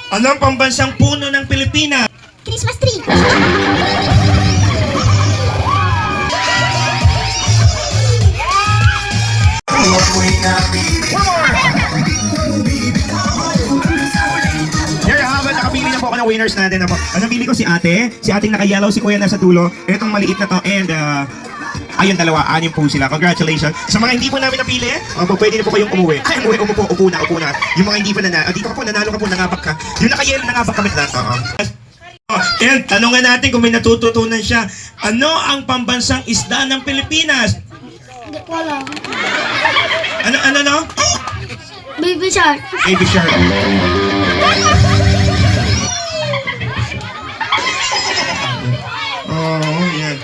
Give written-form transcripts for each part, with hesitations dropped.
Ano ang pambansang puno ng Pilipinas? Christmas tree. There you have it. Nakabili na po ako ng winners natin. Ang nabili ko si ate. Si ating naka-yellow, si kuya nasa dulo. Itong maliit na to. And ayun, dalawa. Anim po sila. Congratulations. Sa mga hindi po namin napili, pwede na po kayong umuwi. Ay, umuwi, upo na. Yung mga hindi pa nanalo. Dito ka po, nanalo ka po, nangabak ka. Yung naka-yellow, nangabak kami lahat. And tanongan natin kung may natututunan siya. Ano ang pambansang isda ng Pilipinas? Wala. Ano? Baby shark. Baby shark. Oh, yan.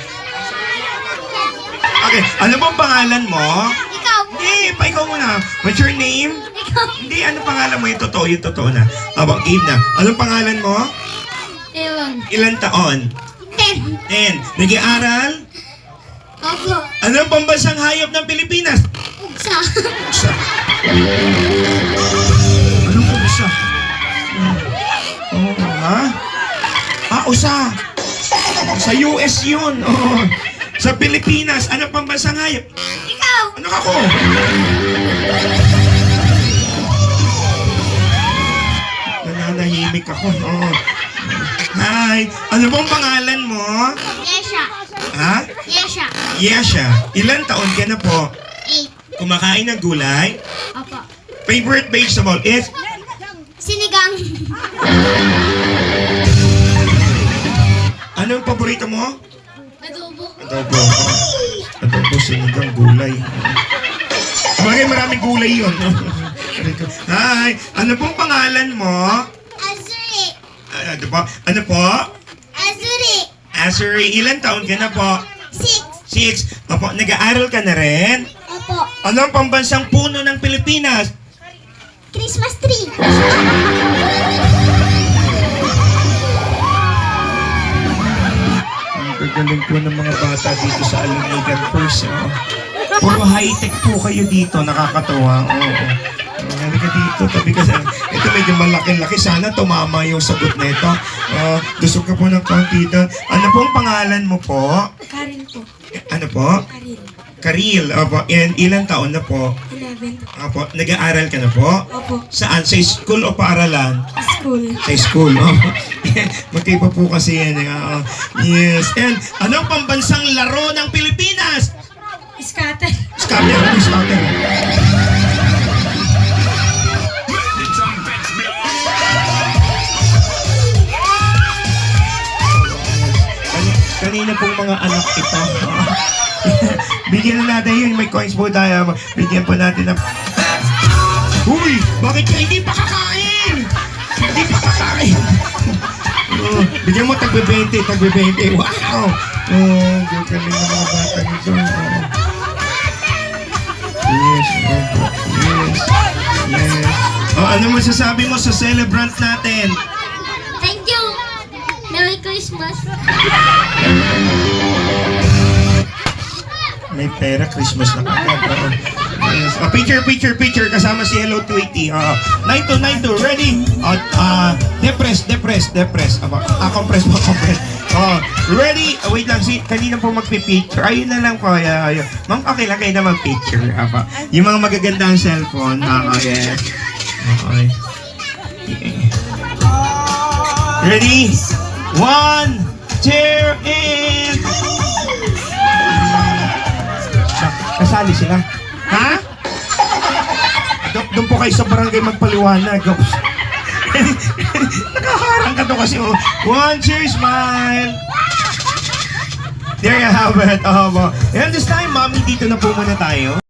Okay, ano bang pangalan mo? Ikaw. Hindi, ikaw muna. What's your name? Ikaw. Hindi, ano pangalan mo? Yung totoo na. Game na. Anong pangalan mo? Ewan. Ilan taon? 10. Nag-aaral? Opo. Ano ang pambansang hayop ng Pilipinas? Uksa. Usa. Anong usa? Ha? Usa. Sa US yun. Sa Pilipinas, ano pambansang hayop? Ikaw. Ano ako? Nananahimik ako. Hi. Ano bang pangalan mo? Yesha. Ha? Yesha. Yesha. Ilan taon ka na po? 8. Kumakain ng gulay? Opo. Favorite vegetable is? Sinigang. Ano ang paborito mo? Adobo. Adobo, sinigang, gulay. Maraming gulay yun. Hi. Ano pong pangalan mo? Azuri. Ano po? Azuri. Azuri. Ilan taon ka na po? 6. 6. Opo, nag-aaral ka na rin? Opo. Ano ang pambansang puno ng Pilipinas? Christmas tree. Ang gagaling po ng mga bata dito sa Alamigan First. Puro high-tech po kayo dito, nakakatuwa. Oo. Halika dito, tabi ka sa... Ito medyo malaki-laki. Sana tumama yung sagot nito. Dusog ka po ng konti doon. Ano pong pangalan mo po? Karin po. Ano po? Karin. Karil. Opo. And ilang taon na po? 11. Opo. Nag-aaral ka na po? Opo. Saan? Sa school o paaralan? School. Sa school. Magkaiba po kasi yan. Yes. And anong pambansang laro ng Pilipinas? Scatter. Scatter. Scatter. Kanina pong mga anak ito. Bigyan na natin yun. May coins po tayo. Bigyan po natin ng... Uy! Bakit ka hindi pa kakain? Hindi pa kakain. Bigyan mo tagbe-20. Wow! Galing ng mga bata nito. Yes. Ano masasabi mo sa celebrant natin? Thank you. Merry Christmas. May pera, Christmas na kagad. Yes. Picture. Kasama si Hello Tweety. 9292, ready? Depress. Compress. Ready? Wait lang, kanina po magpipicture. Ayun na lang po. Ma'am, okay lang kayo na mag-picture. Yung mga magagandang cellphone. Yes. Okay. Ready? 1, 2, and... Kasali sila. Ha? Doon po kayo sa barangay magpaliwanag. Nakaharang ka to kasi. 1, 2, smile. There you have it. And this time, mami, dito na po muna tayo.